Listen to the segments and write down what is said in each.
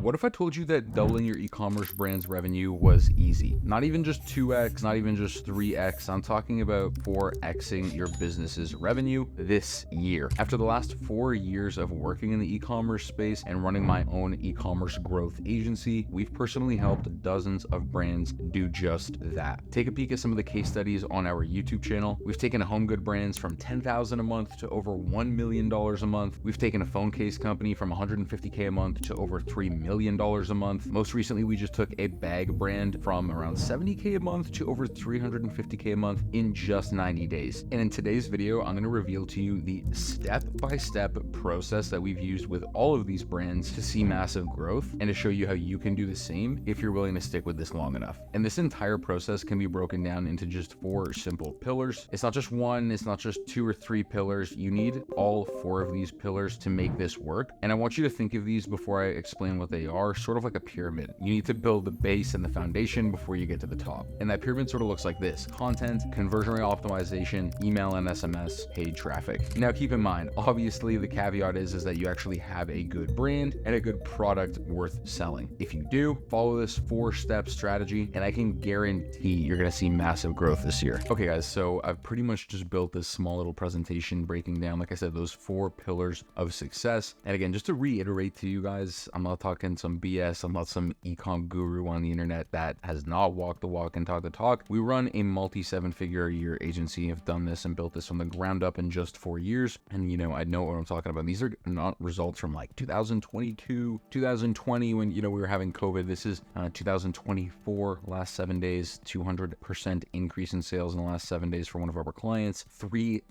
What if I told you that doubling your e-commerce brand's revenue was easy? Not even just 2x, not even just 3x. I'm talking about 4xing your business's revenue this year. After the last 4 years of working in the e-commerce space and running my own e-commerce growth agency, we've personally helped dozens of brands do just that. Take a peek at some of the case studies on our YouTube channel. We've taken home good brands from $10,000 a month to over $1 million a month. We've taken a phone case company from $150K a month to over $3 million a month. Most recently, we just took a bag brand from around $70K a month to over $350K a month in just 90 days. And in today's video, I'm going to reveal to you the step-by-step process that we've used with all of these brands to see massive growth and to show you how you can do the same if you're willing to stick with this long enough. And this entire process can be broken down into just 4 simple pillars. It's not just one, it's not just 2 or 3 pillars. You need all 4 of these pillars to make this work. And I want you to think of these before I explain what they are, sort of like a pyramid. You need to build the base and the foundation before you get to the top. And that pyramid sort of looks like this: content, conversion rate optimization, email and SMS, paid traffic. Now keep in mind, obviously the caveat is that you actually have a good brand and a good product worth selling. If you do, follow this 4-step strategy and I can guarantee you're gonna see massive growth this year. Okay guys, so I've pretty much just built this small little presentation breaking down, like I said, those 4 pillars of success. And again, just to reiterate to you guys, I'm not talking some BS. I'm not some ecom guru on the internet that has not walked the walk and talked the talk. We run a multi-7-figure a year agency. I've done this and built this from the ground up in just 4 years. And I know what I'm talking about. These are not results from like 2022, 2020 when, we were having COVID. This is 2024, last 7 days, 200% increase in sales in the last 7 days for one of our clients.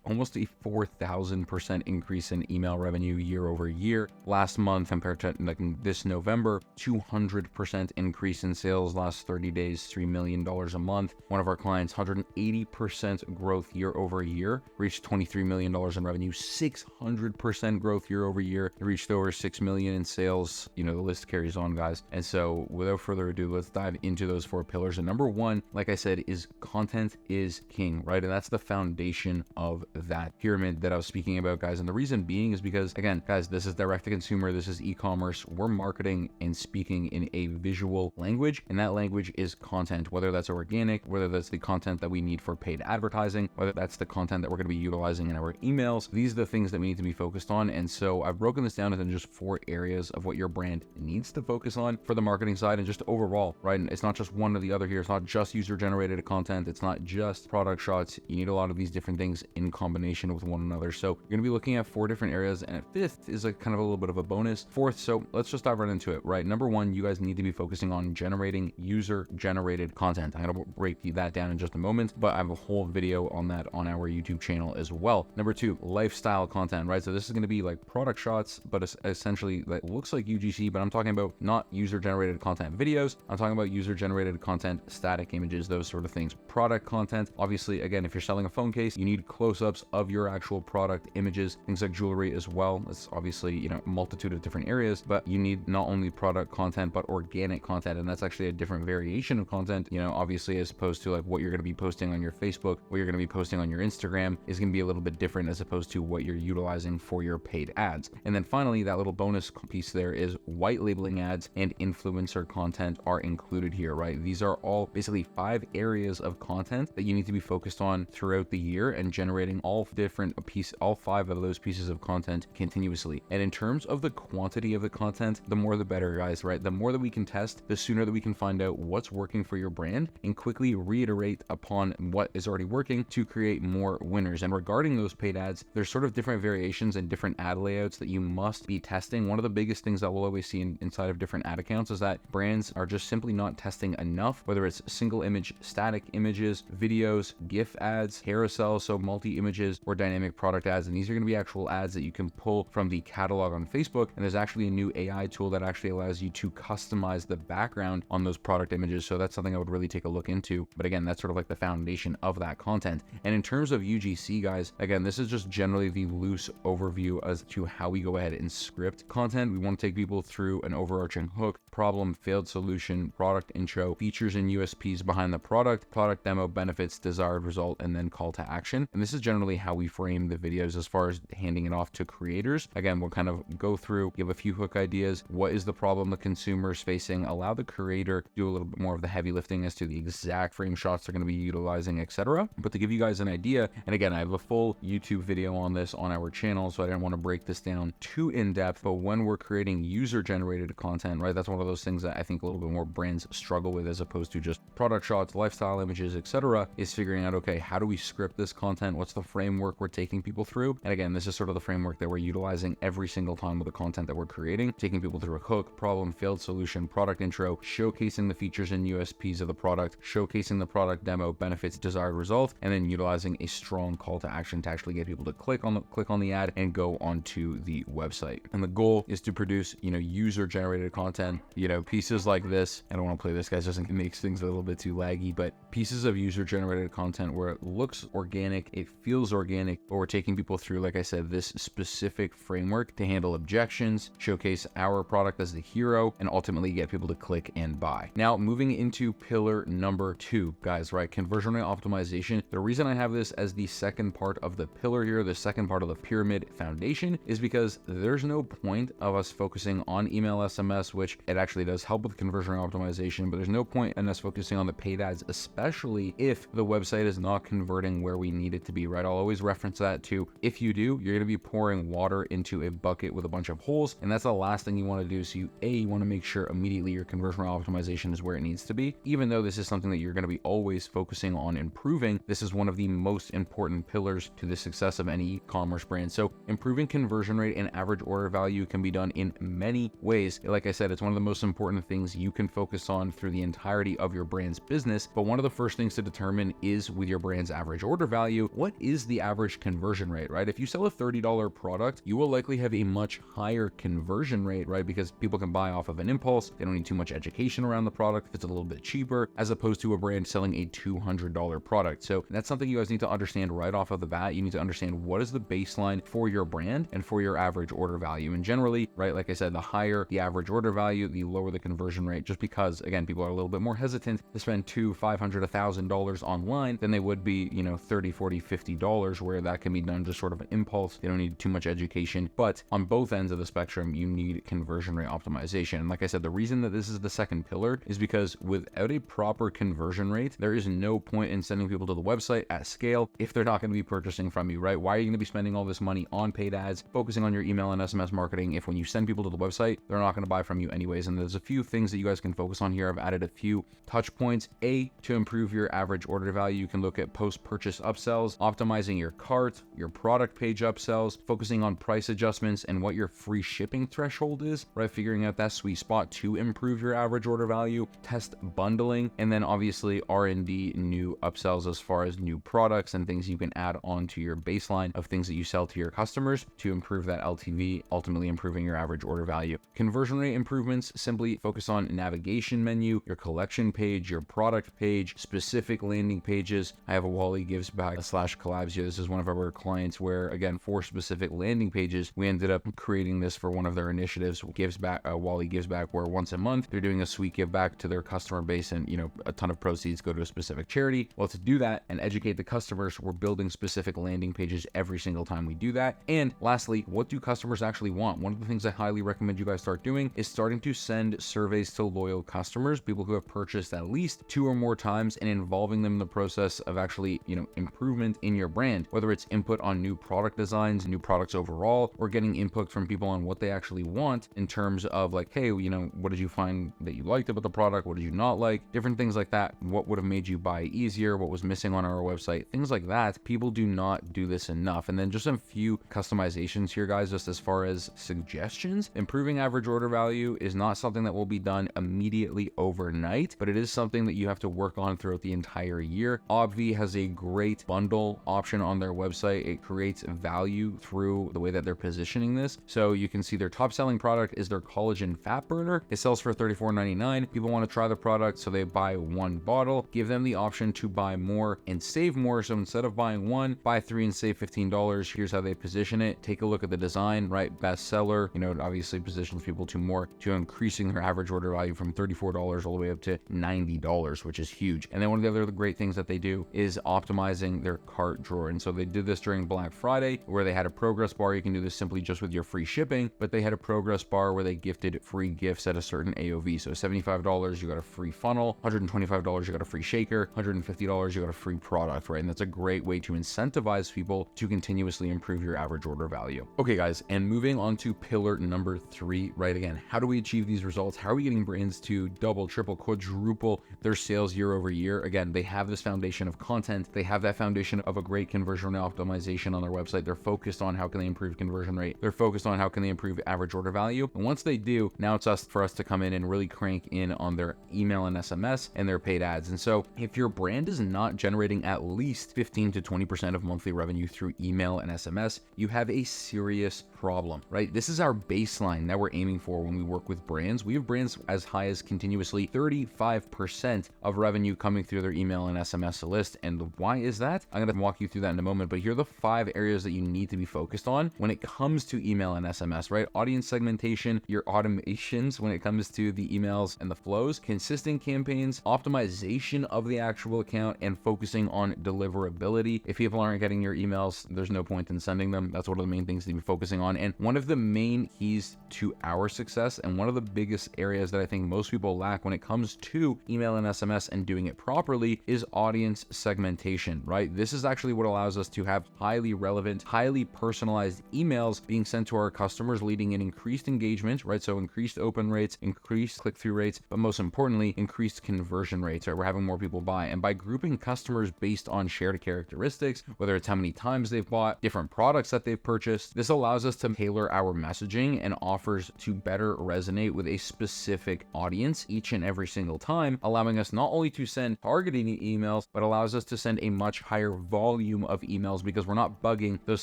Almost a 4,000% increase in email revenue year over year. Last month compared to like this November, 200% increase in sales last 30 days, $3 million a month. One of our clients, 180% growth year over year, reached $23 million in revenue, 600% growth year over year, reached over $6 million in sales. The list carries on, guys. And so without further ado, let's dive into those 4 pillars. And number 1, like I said, is content is king, right? And that's the foundation of that pyramid that I was speaking about, guys. And the reason being is because, again, guys, this is direct to consumer. This is e-commerce. We're marketing and speaking in a visual language, and that language is content, whether that's organic, whether that's the content that we need for paid advertising, whether that's the content that we're going to be utilizing in our emails. These are the things that we need to be focused on. And so I've broken this down into just 4 areas of what your brand needs to focus on for the marketing side and just overall, right? And it's not just one or the other here. It's not just user-generated content. It's not just product shots. You need a lot of these different things in combination with one another. So you're going to be looking at 4 different areas, and a 5th is kind of a little bit of a bonus. 4th, so let's just dive right into it, right? Number 1, you guys need to be focusing on generating user-generated content. I'm going to break that down in just a moment, but I have a whole video on that on our YouTube channel as well. Number 2, lifestyle content, right? So this is going to be like product shots, but essentially that looks like UGC, but I'm talking about not user-generated content videos. I'm talking about user-generated content, static images, those sort of things. Product content, obviously, again, if you're selling a phone case, you need close-ups of your actual product images, things like jewelry as well. It's obviously, a multitude of different areas, but you need not only product content, but organic content. And that's actually a different variation of content, obviously, as opposed to like what you're going to be posting on your Facebook, what you're going to be posting on your Instagram is going to be a little bit different as opposed to what you're utilizing for your paid ads. And then finally, that little bonus piece there is white labeling ads and influencer content are included here, right? These are all basically 5 areas of content that you need to be focused on throughout the year and generating all 5 of those pieces of content continuously. And in terms of the quantity of the content, the more the better, guys, right? The more that we can test, the sooner that we can find out what's working for your brand and quickly reiterate upon what is already working to create more winners. And regarding those paid ads, there's sort of different variations and different ad layouts that you must be testing. One of the biggest things that we'll always see inside of different ad accounts is that brands are just simply not testing enough, whether it's single image, static images, videos, GIF ads, carousel, so multi-images, or dynamic product ads. And these are going to be actual ads that you can pull from the catalog on Facebook. And there's actually a new AI tool that actually allows you to customize the background on those product images. So that's something I would really take a look into. But again, that's sort of like the foundation of that content. And in terms of UGC, guys, again, this is just generally the loose overview as to how we go ahead and script content. We want to take people through an overarching hook, problem, failed solution, product intro, features and USPs behind the product demo, benefits, desired result, and then call to action. And this is generally how we frame the videos as far as handing it off to creators. Again, we'll kind of go through, give a few hook ideas, what is the problem the consumer is facing, allow the creator to do a little bit more of the heavy lifting as to the exact frame shots they're going to be utilizing, etc. But to give you guys an idea, and again, I have a full YouTube video on this on our channel, so I didn't want to break this down too in depth, but when we're creating user generated content, right, that's one of those things that I think a little bit more brands struggle with as opposed to just product shots, lifestyle images, etc., is figuring out, okay, how do we script this content? What's the framework we're taking people through? And again, this is sort of the framework that we're utilizing every single time with the content that we're creating, taking people through a hook, problem, failed solution, product intro, showcasing the features and USPs of the product, showcasing the product demo, benefits, desired result, and then utilizing a strong call to action to actually get people to click on the ad and go onto the website. And the goal is to produce, user generated content, pieces like this. I don't want to play this, guys, just it makes things a little bit too laggy, but pieces of user generated content where it looks organic, it feels organic, but we're taking people through, like I said, this specific framework to handle objections, showcase our product as the hero, and ultimately get people to click and buy. Now, moving into pillar number 2, guys, right? Conversion rate optimization. The reason I have this as the second part of the pillar here, the second part of the pyramid foundation, is because there's no point of us focusing on email SMS, which it actually does help with conversion rate optimization, but there's no point in us focusing on the paid ads, especially if the website is not converting where we need it to be, right? I'll always reference that to, if you do, you're going to be pouring water into a bucket with a bunch of holes, and that's the last thing you want to do. So you want to make sure immediately your conversion rate optimization is where it needs to be. Even though this is something that you're going to be always focusing on improving, this is one of the most important pillars to the success of any e-commerce brand. So improving conversion rate and average order value can be done in many ways. Like I said, it's one of the most important things you can focus on through the entirety of your brand's business. But one of the first things to determine is, with your brand's average order value, what is the average conversion rate, right? If you sell a $30 product, you will likely have a much higher conversion rate, right? Because people can buy off of an impulse. They don't need too much education around the product if it's a little bit cheaper, as opposed to a brand selling a $200 product. So that's something you guys need to understand right off of the bat. You need to understand what is the baseline for your brand and for your average order value. And generally, right, like I said, the higher the average order value, the lower the conversion rate, just because, again, people are a little bit more hesitant to spend $200, $500, $1,000 online than they would be, $30, $40, $50, where that can be done just sort of an impulse. They don't need too much education. But on both ends of the spectrum, you need conversion rate optimization. And like I said, the reason that this is the second pillar is because without a proper conversion rate, there is no point in sending people to the website at scale if they're not going to be purchasing from you, right? Why are you going to be spending all this money on paid ads, focusing on your email and SMS marketing, if when you send people to the website, they're not going to buy from you anyways? And there's a few things that you guys can focus on here. I've added a few touch points. To improve your average order value, you can look at post-purchase upsells, optimizing your cart, your product page upsells, focusing on price adjustments and what your free shipping threshold is, right? Figuring out that sweet spot to improve your average order value, test bundling, and then obviously R&D new upsells as far as new products and things you can add on to your baseline of things that you sell to your customers to improve that LTV, ultimately improving your average order value. Conversion rate improvements, simply focus on navigation menu, your collection page, your product page, specific landing pages. I have a Wally Gives Back / collabs here. This is one of our clients where, again, for specific landing pages, we ended up creating this for one of their initiatives, Wally Gives Back, where once a month they're doing a sweet give back to their customer base, and a ton of proceeds go to a specific charity. Well, to do that and educate the customers, we're building specific landing pages every single time we do that. And lastly, what do customers actually want? One of the things I highly recommend you guys start doing is starting to send surveys to loyal customers, people who have purchased at least 2 or more times, and involving them in the process of actually, improvement in your brand, whether it's input on new product designs, new products overall, or getting input from people on what they actually want in terms of like, hey, what did you find that you liked about the product? What did you not like? Different things like that. What would have made you buy easier? What was missing on our website? Things like that. People do not do this enough. And then just a few customizations here, guys, just as far as suggestions. Improving average order value is not something that will be done immediately overnight, but it is something that you have to work on throughout the entire year. Obvi has a great bundle option on their website. It creates value through the way that they're positioning this. So you can see their top selling product is their collagen fat burner. It sells for $34.99. People want to try the product, so they buy one bottle. Give them the option to buy more and save more. So instead of buying one, buy 3 and save $15. Here's how they position it. Take a look at the design, right? Bestseller, it obviously positions people to increasing their average order value from $34 all the way up to $90, which is huge. And then one of the other great things that they do is optimizing their cart drawer. And so they did this during Black Friday, where they had a progress bar. You can do this simply just with your free shipping, but they had a progress bar where they gifted free gifts at a certain AOV. So $75, you got a free funnel, $125, you got a free shaker, $150, you got a free product, right? And that's a great way to incentivize people to continuously improve your average order value. Okay, guys, and moving on to pillar number 3, right? Again, how do we achieve these results? How are we getting brands to double, triple, quadruple their sales year over year? Again, they have this foundation of content. They have that foundation of a great conversion optimization on their website. They're focused on how can they improve conversion rate. They're focused on how can they improve average order value. And once they do, now it's for us to come in and really crank in on their email and SMS and their paid ads. And so if your brand is not generating at least 15 to 20% of monthly revenue through email and SMS, you have a serious problem, right? This is our baseline that we're aiming for when we work with brands. We have brands as high as continuously 35% of revenue coming through their email and SMS list. And why is that? I'm going to walk you through that in a moment, but here are the 5 areas that you need to be focused on when it comes to email and SMS, right? Audience segmentation, your automations when it comes to the emails and the flows, consistent campaigns, optimization of the actual account, and focusing on deliverability. If people aren't getting your emails, there's no point in sending them. That's one of the main things to be focusing on. And one of the main keys to our success, and one of the biggest areas that I think most people lack when it comes to email and SMS and doing it properly, is audience segmentation, right? This is actually what allows us to have highly relevant, highly personalized emails being sent to our customers, leading in increased engagement, right? So increased open rates, increased click-through rates, but most importantly, increased conversion rates, right? We're having more people buy. And by grouping customers based on shared characteristics, whether it's how many times they've bought, different products that they've purchased, this allows us to tailor our messaging and offers to better resonate with a specific audience each and every single time, allowing us not only to send targeting emails, but allows us to send a much higher volume of emails because we're not bugging those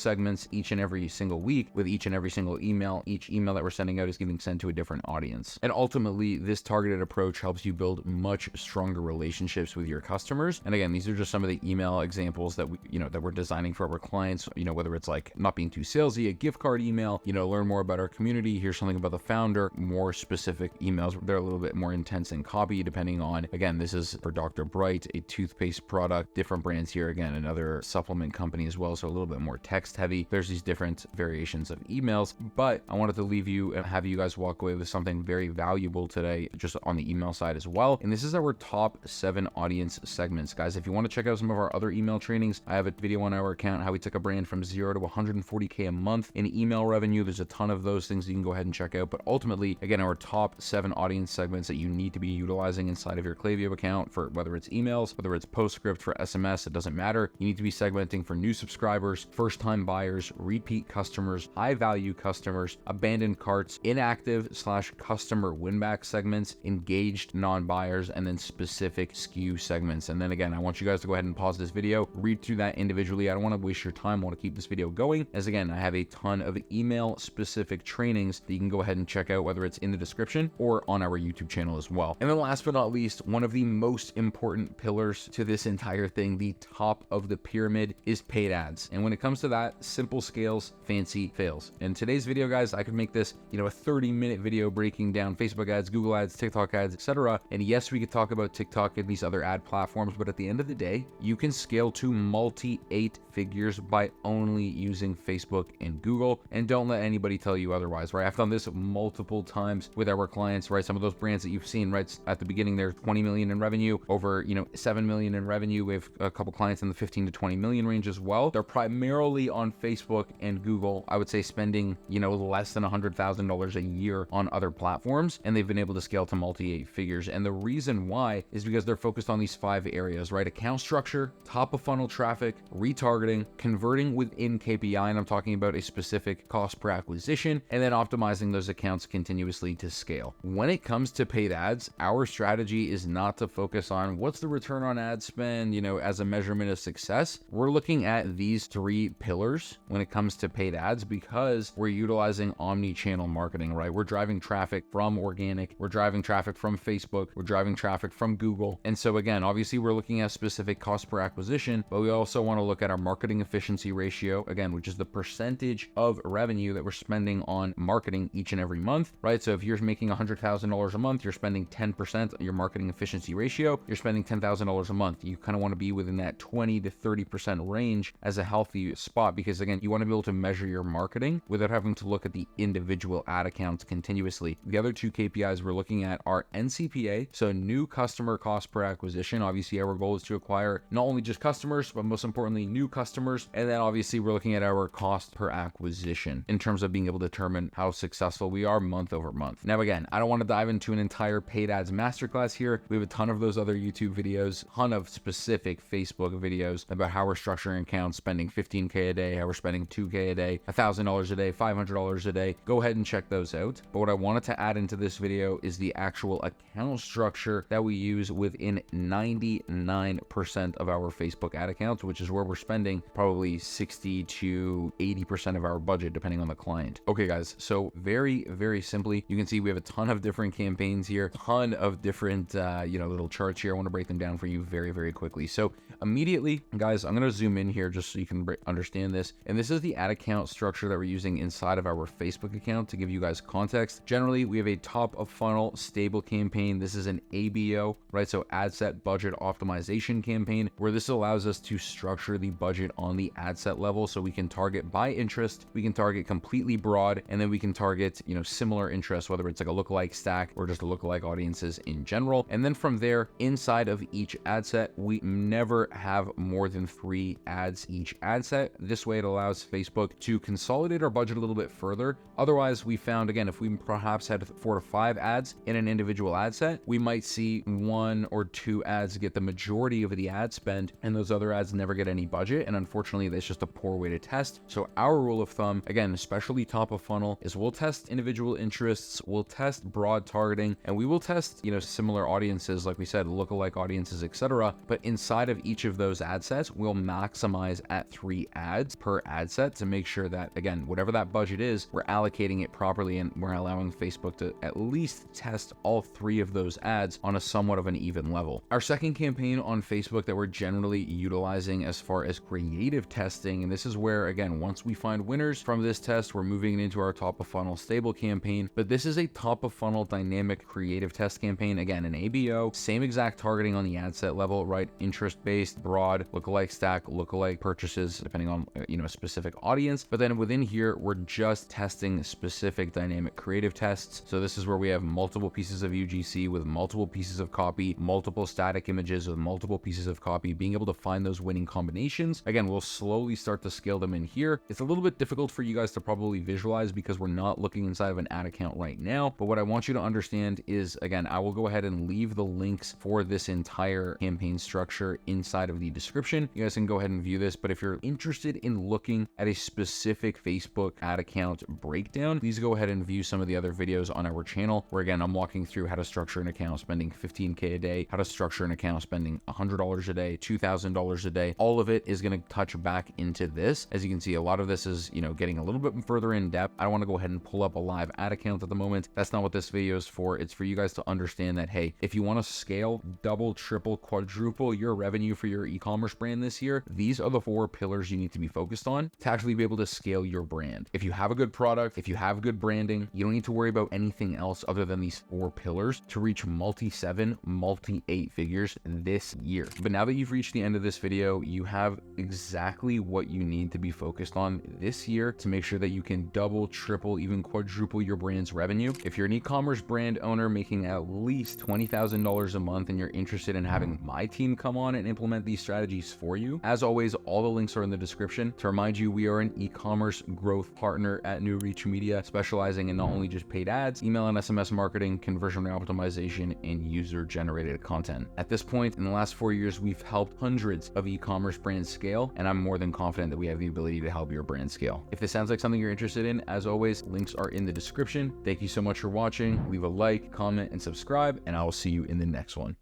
segments each and every single week with each and every single email. Each email that we're sending out is getting sent to a different audience. And ultimately, this targeted approach helps you build much stronger relationships with your customers. And again, these are just some of the email examples that we're designing for our clients, whether it's like not being too salesy, a gift card email, learn more about our community, here's something about the founder, more specific emails. They're a little bit more intense in copy depending on, again, this is for Dr. Bright, a toothpaste product, different brands here, again, another supplement company as well, so a little bit more text heavy. There's these different variations of emails, but I wanted to leave you and have you guys walk away with something very valuable today, just on the email side as well. And this is our top 7 audience segments. Guys, if you want to check out some of our other email trainings, I have a video on our account, how we took a brand from 0 to 140K a month in email revenue. There's a ton of those things that you can go ahead and check out. But ultimately, again, our top 7 audience segments that you need to be utilizing inside of your Klaviyo account, for whether it's emails, whether it's PostScript, for SMS, it doesn't matter. You need to be segmenting for new subscribers, first-time buyers, repeat customers, high-value customers, abandoned carts, inactive/customer win-back segments, engaged non-buyers, and then specific SKU segments. And then again, I want you guys to go ahead and pause this video, read through that individually. I don't want to waste your time. I want to keep this video going, as again, I have a ton of email-specific trainings that you can go ahead and check out, whether it's in the description or on our YouTube channel as well. And then last but not least, one of the most important pillars to this entire thing, the top of the pyramid, is paid ads. And when it comes to that, simple scales, fancy fails. In today's video, guys, I could make this, a 30-minute video breaking down Facebook ads, Google ads, TikTok ads, etc. And yes, we could talk about TikTok and these other ad platforms, but at the end of the day, you can scale to multi-8 figures by only using Facebook and Google. And don't let anybody tell you otherwise, right? I've done this multiple times with our clients, right? Some of those brands that you've seen, right at the beginning, they're 20 million in revenue, over 7 million in revenue. We have a couple clients in the 15 to 20 million range as well. They're primarily on Facebook and Google. I would say spending less than $100,000 a year on other platforms, and they've been able to scale to multi-8 figures. And the reason why is because they're focused on these 5 areas, right? Account structure, top of funnel traffic, retargeting, converting within KPI, and I'm talking about a specific cost per acquisition, and then optimizing those accounts continuously to scale. When it comes to paid ads, our strategy is not to focus on what's the return on ad spend, as a measurement of success. We're looking at these 3 pillars when it comes to paid ads because we're utilizing omni-channel marketing, right? We're driving traffic from organic, we're driving traffic from Facebook, we're driving traffic from Google. And so again, obviously we're looking at specific cost per acquisition, but we also want to look at our marketing efficiency ratio, again, which is the percentage of revenue that we're spending on marketing each and every month, right? So if you're making $100,000 a month, you're spending 10% of your marketing efficiency ratio, you're spending $10,000 a month. You kind of want to be within that 20 to 30% range as a healthy spot, because again, you want to be able to measure your marketing without having to look at the individual ad accounts continuously. The other two KPIs we're looking at are NCPA, so new customer cost per acquisition. Obviously, our goal is to acquire not only just customers, but most importantly, new customers. And then obviously we're looking at our cost per acquisition in terms of being able to determine how successful we are month over month. Now, again, I don't want to dive into an entire paid ads masterclass here. We have a ton of those other YouTube videos, ton of specific Facebook videos about how we're structuring accounts, spending $15K a day, how we're spending $2K a day, $1,000 a day, $500 a day. Go ahead and check those out. But what I wanted to add into this video is the actual account structure that we use within 99% of our Facebook ad accounts, which is where we're spending probably 60 to 80% of our budget, depending on the client. Okay, guys, so very simply, you can see we have a ton of different campaigns here, ton of different, little charts here. I want to break them down for you very quickly. So immediately, guys, I'm going to zoom in here just so you can understand this. And this is the ad account structure that we're using inside of our Facebook account to give you guys context. Generally, we have a top of funnel stable campaign. This is an ABO, right? So ad set budget optimization campaign, where this allows us to structure the budget on the ad set level. So we can target by interest, we can target completely broad, and then we can target, similar interests, whether it's like a lookalike stack or just a lookalike audiences in general. And then from there, inside of each ad set, we never have more than 3 ads each ad set. This way it allows Facebook to consolidate our budget a little bit further. Otherwise, we found, again, if we perhaps had 4 to 5 ads in an individual ad set, we might see 1 or 2 ads get the majority of the ad spend, and those other ads never get any budget. And unfortunately, that's just a poor way to test. So our rule of thumb, again, especially top of funnel, is we'll test individual interests, we'll test broad targeting, and we will test, similar audiences, like we said, lookalike audiences, etc. But inside of each of those ad sets, we'll maximize at 3 ads per ad set to make sure that, again, whatever that budget is, we're allocating it properly and we're allowing Facebook to at least test all 3 of those ads on a somewhat of an even level. Our second campaign on Facebook that we're generally utilizing as far as creative testing, and this is where, again, once we find winners from this test, we're moving into our top of funnel stable campaign. But this is a top of funnel dynamic creative test campaign. Again, an ABO, same exact targeting on the ad set level, right? Interest based, broad, lookalike stack, lookalike purchases, depending on a specific audience. But then within here, we're just testing specific dynamic creative tests. So this is where we have multiple pieces of UGC with multiple pieces of copy, multiple static images with multiple pieces of copy, being able to find those winning combinations. Again, we'll slowly start to scale them in here. It's a little bit difficult for you guys to probably visualize because we're not looking inside of an ad account right now. But what I want you to understand is, again, I will go ahead and leave the links for this entire campaign structure inside of the description. You guys can go ahead and view this. But if you're interested in looking at a specific Facebook ad account breakdown, please go ahead and view some of the other videos on our channel, where again, I'm walking through how to structure an account spending $15K a day, how to structure an account spending $100 a day, $2,000 a day. All of it is going to touch back into this. As you can see, a lot of this is, getting a little bit further in depth. I don't want to go ahead and pull up a live ad account at the moment. That's not what this video is for. It's for you guys to understand that, hey, if you want to scale, double, triple, quadruple your revenue for your e-commerce brand this year, these are the 4 pillars you need to be focused on to actually be able to scale your brand. If you have a good product, if you have good branding, you don't need to worry about anything else other than these 4 pillars to reach multi-7, multi-8 figures this year. But now that you've reached the end of this video, you have exactly what you need to be focused on this year to make sure that you can double, triple, even quadruple your brand's revenue. If you're an e-commerce brand owner making at least $20,000 a month and you're interested in having my team come on and implement these strategies for you, as always, all the links are in the description. To remind you, we are an e-commerce growth partner at New Reach Media, specializing in not only just paid ads, email and SMS marketing, conversion rate optimization, and user-generated content. At this point, in the last 4 years, we've helped hundreds of e-commerce brands scale, and I'm more than confident that we have the ability to help your brand scale. If this sounds like something you're interested in, as always, links are in the description. Thank you so much for watching. Leave a like, comment, and subscribe, and I will see you in the next one.